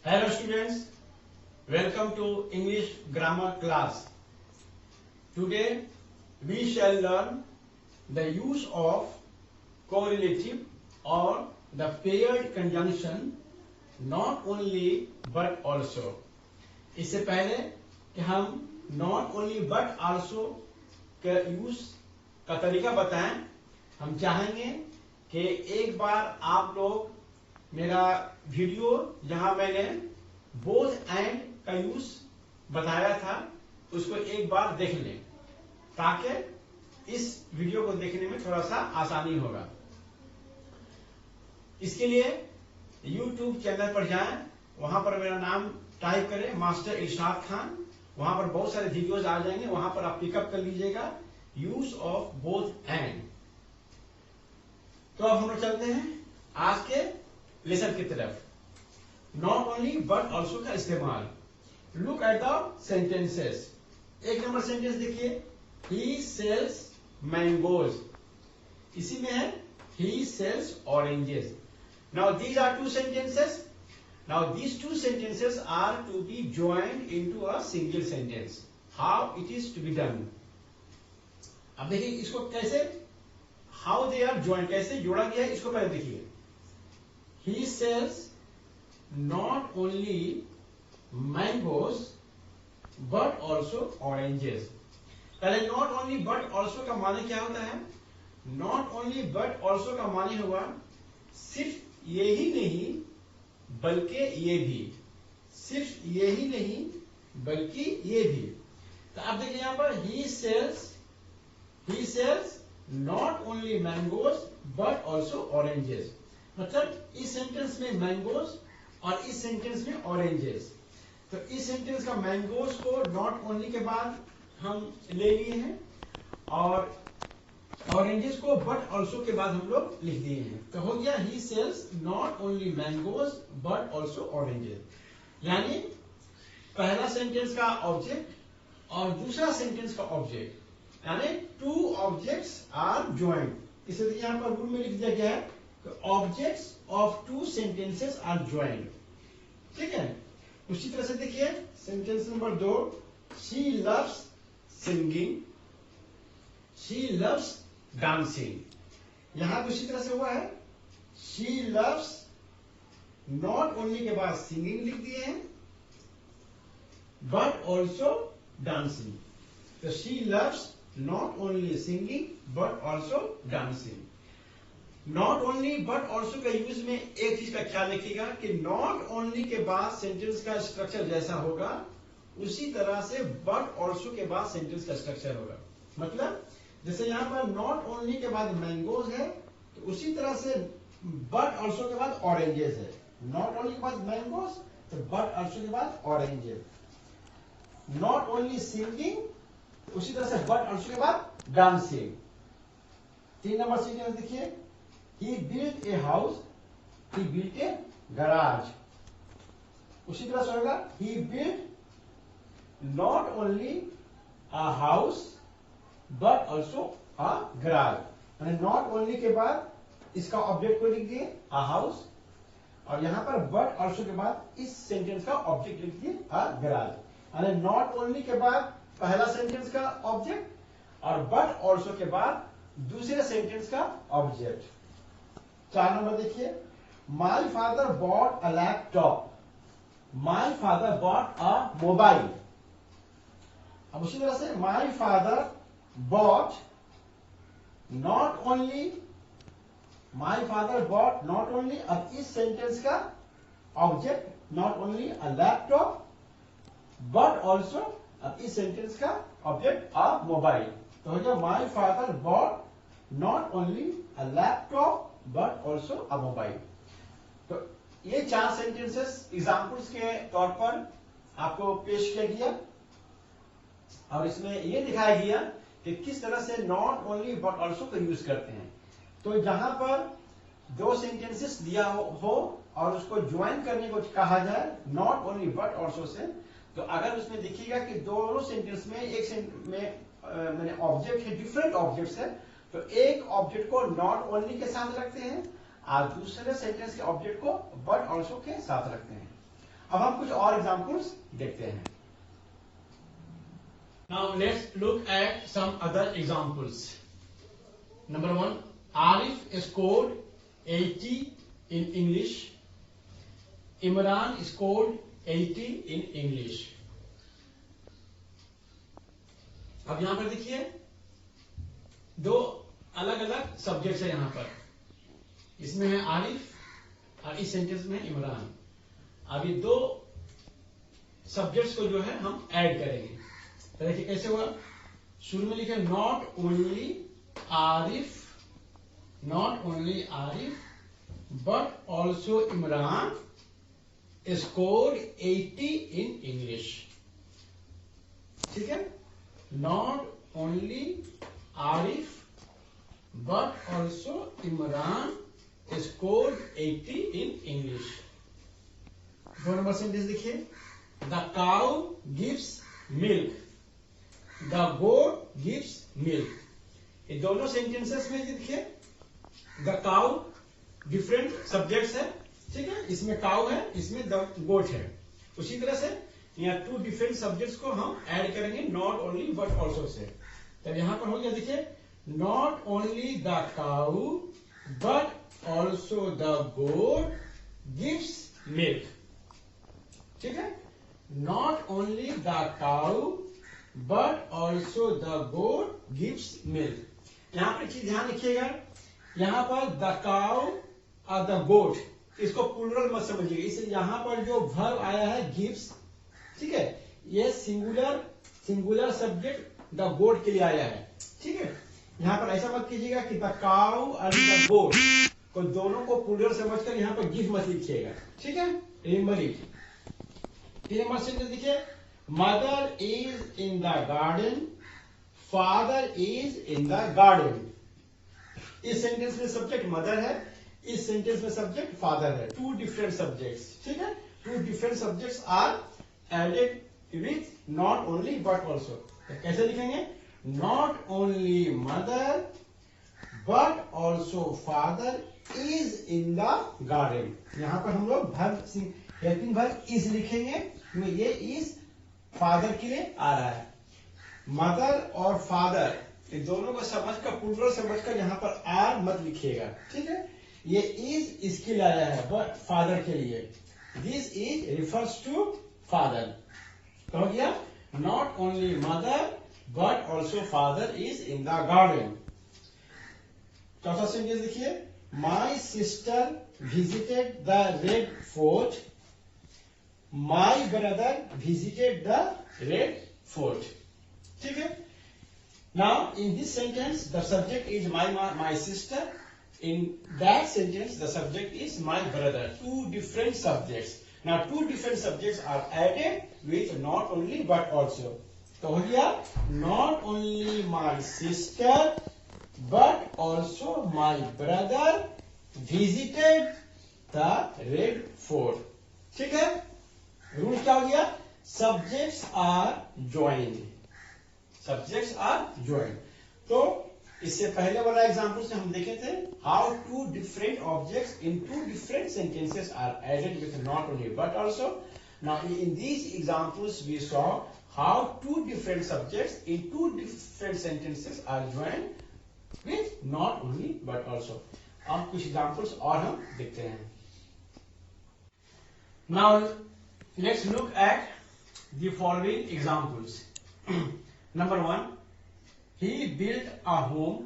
Hello students, welcome to English grammar class. Today we shall learn the use of correlative or the paired conjunction not only but also. इससे पहले कि हम not only but also के use का तरीका बताएं, हम चाहेंगे कि एक बार आप लोग मेरा वीडियो जहां मैंने बोथ एंड का यूज बताया था उसको एक बार देख लें ताकि इस वीडियो को देखने में थोड़ा सा आसानी होगा। इसके लिए YouTube चैनल पर जाएं, वहां पर मेरा नाम टाइप करें मास्टर इरशाद खान, वहां पर बहुत सारे वीडियोज आ जाएंगे, वहां पर आप पिकअप कर लीजिएगा यूज ऑफ बोथ एंड। तो अब हम लोग चलते हैं आज के लेसन की तरफ। नॉट ओनली बट ऑल्सो का इस्तेमाल। Look at the sentences. एक नंबर सेंटेंस देखिए, ही सेल्स मैंगोज। इसी में है he sells oranges. Now these are two sentences. Now these two sentences are to be joined into a single sentence. How it is to be done. अब देखिए इसको कैसे, how they are joined, कैसे जोड़ा गया है इसको पहले देखिए। He sells not only mangoes but also oranges. पहले not only but also का माने क्या होता है? Not only but also का माने हुआ सिर्फ ये ही नहीं बल्कि ये भी, सिर्फ ये ही नहीं बल्कि ये भी। तो आप देखिए यहां पर he sells not only mangoes but also oranges। मतलब इस सेंटेंस में मैंगोज और इस सेंटेंस में ऑरेंजेस। तो इस सेंटेंस का मैंगोज को नॉट ओनली के बाद हम ले लिए हैं और ऑरेंजेस को बट ऑल्सो के बाद हम लोग लिख दिए हैं। तो हो गया he sells not only mangoes but also oranges. यानी पहला सेंटेंस का ऑब्जेक्ट और दूसरा सेंटेंस का ऑब्जेक्ट, यानी टू ऑब्जेक्ट्स आर ज्वाइंट। इसलिए यहां पर रूल में लिख दिया गया है objects of two sentences are joined. ठीक है, उसी तरह से देखिए sentence number 2, she loves singing, she loves dancing. यहां पर उसी तरह से हुआ है, शी लव्स नॉट ओनली के बाद सिंगिंग लिख दिए हैं बट ऑल्सो डांसिंग। तो she loves not only singing but also dancing. Not only but also का यूज में एक चीज का ख्याल रखिएगा कि नॉट ओनली के बाद सेंटेंस का स्ट्रक्चर जैसा होगा उसी तरह से बट ऑल्सो के बाद सेंटेंस का स्ट्रक्चर होगा। मतलब जैसे यहां पर नॉट ओनली के बाद मैंगोज है तो उसी तरह से बट ऑल्सो के बाद ऑरेंजेस है। नॉट ओनली के बाद मैंगोज तो बट ऑल्सो के बाद ऑरेंजेस। नॉट ओनली सिंगिंग उसी तरह से बट ऑल्सो के बाद डांसिंग। 3 नंबर सेंटेंस देखिए, He built a house, he built a garage। उसी तरह से होगा, he built not only a house but also a garage। यानी not only के बाद इसका ऑब्जेक्ट को लिख दिए a house और यहां पर but also के बाद इस सेंटेंस का ऑब्जेक्ट लिख दिए a garage। यानी not only के बाद पहला सेंटेंस का ऑब्जेक्ट और but also के बाद दूसरे सेंटेंस का ऑब्जेक्ट। 4 नंबर देखिए, my father bought a laptop, my father bought a mobile. अब उसी तरह से my father bought not only, my father bought not only, अब इस सेंटेंस का object not only a laptop but also अब इस सेंटेंस का ऑब्जेक्ट अ मोबाइल। तो हो गया my father bought not only a laptop but also a mobile. तो ये 4 सेंटेंसेस एग्जाम्पल्स के तौर पर आपको पेश किया गया और इसमें ये दिखाया गया कि किस तरह से नॉट ओनली बट ऑल्सो का यूज करते हैं। तो जहां पर 2 सेंटेंसेस दिया हो और उसको ज्वाइन करने को कहा जाए not only but also say, तो अगर उसमें देखिएगा कि दोनों सेंटेंस में मैंने ऑब्जेक्ट है, डिफरेंट ऑब्जेक्ट्स है, तो एक ऑब्जेक्ट को नॉट ओनली के साथ रखते हैं और दूसरे सेंटेंस के ऑब्जेक्ट को बट ऑल्सो के साथ रखते हैं। अब हम कुछ और एग्जांपल्स देखते हैं. Now let's look at some other examples. Number 1, Arif scored 80 in English. Imran scored 80 in English. अब यहां पर देखिए दो अलग अलग सब्जेक्ट्स है यहां पर. इसमें है आरिफ और इस सेंटेंस में इमरान. अब ये दो सब्जेक्ट्स को जो है हम ऐड करेंगे. तो देखिए कैसे हुआ. शुरू में लिखे not only Arif but also Imran scored 80 in English. ठीक है. Not only Arif but also Imran scored 80 in English. 2 number sentence देखिए. The cow gives milk, the goat gives milk. ये दोनों सेंटेंसेस में देखिए द काउ डिफरेंट सब्जेक्ट्स है. ठीक है. इसमें काउ है, इसमें द गोट है. उसी तरह से यहाँ 2 डिफरेंट सब्जेक्ट्स को हम ऐड करेंगे not only but also say. तब यहां पर हो गया देखिए not only the cow but also the goat gives milk. ठीक है. Not only the cow but also the goat gives milk. यहां पर चीज ध्यान रखिएगा. यहां पर द काउ और द गोट इसको प्लूरल मत समझिएगा. इसलिए यहां पर जो वर्ब आया है गिव्स, ठीक है, ये सिंगुलर सब्जेक्ट द गोट के लिए आया है. ठीक है. यहां पर ऐसा मत कीजिएगा कि द काउ और द गोट को दोनों को प्लूरल समझकर यहां पर गिव मत लिखिएगा. ठीक है. Remember it. 3 नंबर सेंटेंस देखिए. Mother is in the garden, father is in the garden. इस सेंटेंस में सब्जेक्ट मदर है, इस सेंटेंस में सब्जेक्ट फादर है. 2 डिफरेंट सब्जेक्ट्स. ठीक है. 2 different subjects are added with not only but also. कैसे लिखेंगे. Not only mother but also father is in the garden. यहां पर हम लोग हेल्पिंग वर्ब इज लिखेंगे. ये इज फादर के लिए आ रहा है. मदर और फादर ये दोनों को समझकर प्लूरल समझकर यहां पर आर मत लिखिएगा. ठीक है. ये इज इसके लिए आया है बट फादर के लिए. This is refers to father. तो हो गया not only mother but also father is in the garden. चौथा सेंटेंस देखिए. My sister visited the Red Fort, my brother visited the Red Fort. ठीक है. Now in this sentence the subject is my sister. In that sentence the subject is my brother. 2 different subjects. Now 2 different subjects are added with not only but also. तो हो गया not only my sister but also my brother visited the red fort. ठीक है. Rule क्या हो गया. Subjects are joined. Subjects are joined. तो इससे पहले वाला एग्जांपल से हम देखे थे how 2 different objects in 2 different sentences are added with not only but also. Now in these examples we saw how 2 different subjects in 2 different sentences are joined with not only but also. अब कुछ examples और हम देखते हैं. Now let's look at the following examples. Number 1, he built a home,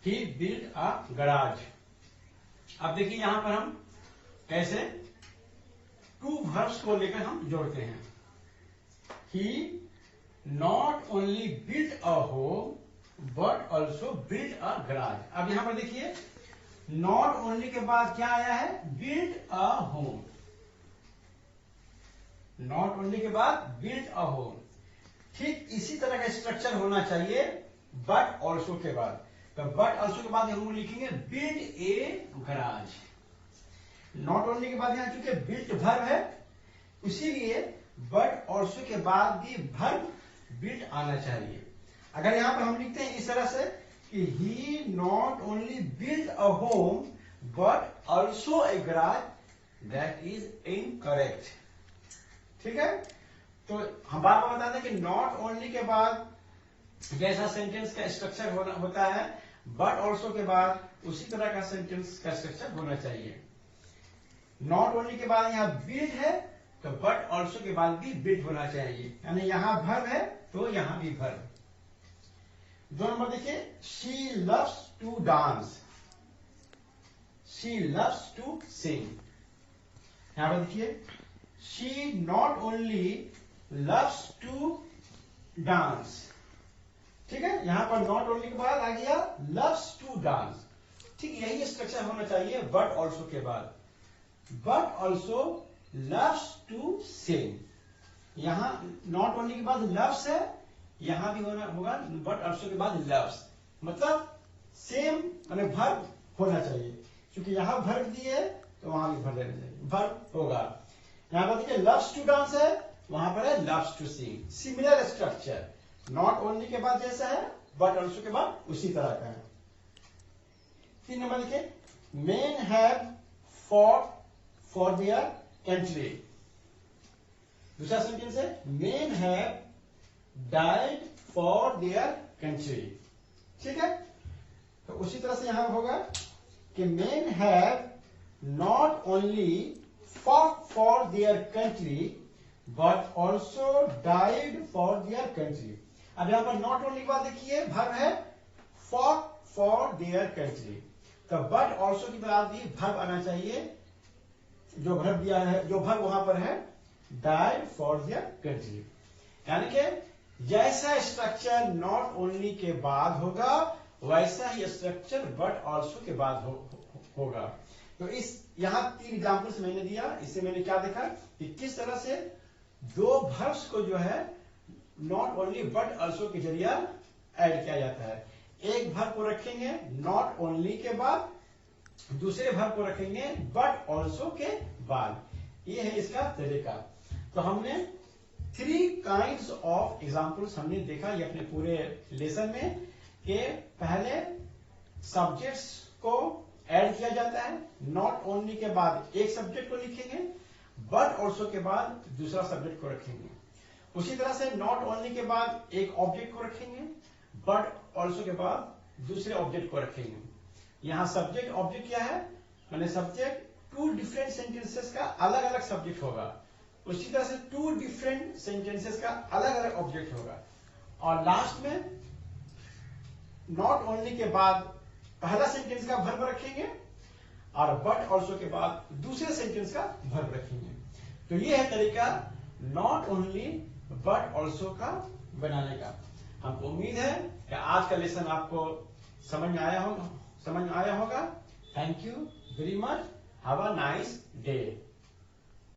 he built a garage. अब देखिए यहां पर हम कैसे 2 verbs को लेकर हम जोड़ते हैं. He not only built a home but also built a garage. अब यहां पर देखिए not only के बाद क्या आया है. built a home. not only के बाद built a home. ठीक इसी तरह का स्ट्रक्चर होना चाहिए बट ऑल्सो के बाद. तो बट ऑल्सो के बाद हम लिखेंगे build a garage. Not only के बाद यहां चूंकि बिल्ट वर्ब है इसीलिए बट ऑल्सो के बाद भी वर्ब बिल्ट आना चाहिए. अगर यहां पर हम लिखते हैं इस तरह से कि he not only build a home but also a garage, that is incorrect. ठीक है, तो हम बार बार बताते हैं कि नॉट ओनली के बाद जैसा सेंटेंस का स्ट्रक्चर होता है, बट ऑल्सो के बाद उसी तरह का सेंटेंस का स्ट्रक्चर होना चाहिए। नॉट ओनली के बाद यहाँ बिल्ड है, तो बट ऑल्सो के बाद भी बिल्ड होना चाहिए, यानी यहां वर्ब है तो यहां भी वर्ब। 2 नंबर देखिए, she loves to dance, she loves to sing. यहां पर देखिए, she not only loves to dance, ठीक है, यहां पर नॉट ओनली के बाद आ गया लव्स टू डांस। ठीक, यही स्ट्रक्चर होना चाहिए बट ऑल्सो के बाद, but also loves to sing. यहां नॉट ओनली के बाद लव्स है, यहां भी होना होगा बट ऑल्सो के बाद लव्स, मतलब सेम माने वर्ब होना चाहिए, क्योंकि यहां वर्ब दिए है तो वहां भी वर्ब देना चाहिए, वर्ब होगा। यहां पर देखिए लव्स टू डांस है, वहां पर है loves to sing, similar structure, not only के बाद जैसा है बट ऑल्सो के बाद उसी तरह का है। 3 नंबर देखिए, men have fought for their country. दूसरा सेंटेंस है, men have died for their country, ठीक है, तो उसी तरह से यहां होगा कि men have not only fought for their country but also died for their country. अब यहां पर नॉट ओनली के बाद देखिए वर्ब है फॉट फॉर देयर कंट्री, तो बट ऑल्सो की बाद भी वर्ब आना चाहिए, जो वर्ब दिया है, जो वर्ब वहां पर है डाइड फॉर देयर कंट्री। यानी कि जैसा स्ट्रक्चर नॉट ओनली के बाद होगा वैसा ही स्ट्रक्चर बट ऑल्सो के बाद होगा। तो इस यहां 3 एग्जांपल्स मैंने दिया, इससे मैंने क्या देखा कि किस तरह से 2 वर्ब्स को जो है नॉट ओनली बट ऑल्सो के जरिए ऐड किया जाता है। एक वर्ब को रखेंगे नॉट ओनली के बाद, दूसरे वर्ब को रखेंगे बट ऑल्सो के बाद, ये है इसका तरीका। तो हमने 3 काइंड्स ऑफ एग्जांपल्स हमने देखा ये अपने पूरे लेसन में, कि पहले सब्जेक्ट्स को ऐड किया जाता है, नॉट ओनली के बाद एक सब्जेक्ट को लिखेंगे, बट ऑल्सो के बाद दूसरा सब्जेक्ट को रखेंगे। उसी तरह से नॉट ओनली के बाद एक ऑब्जेक्ट को रखेंगे, बट ऑल्सो के बाद दूसरे ऑब्जेक्ट को रखेंगे। यहां सब्जेक्ट ऑब्जेक्ट क्या है, मैंने सब्जेक्ट 2 डिफरेंट सेंटेंसेस का अलग अलग सब्जेक्ट होगा, उसी तरह से 2 डिफरेंट सेंटेंसेस का अलग अलग ऑब्जेक्ट होगा, और लास्ट में नॉट ओनली के बाद पहला सेंटेंस का वर्ब रखेंगे और बट ऑल्सो के बाद दूसरे सेंटेंस का वर्ब रखेंगे। तो ये है तरीका नॉट ओनली बट ऑल्सो का बनाने का। हमको उम्मीद है कि आज का लेसन आपको समझ में आया होगा। Thank you very much, have a nice day.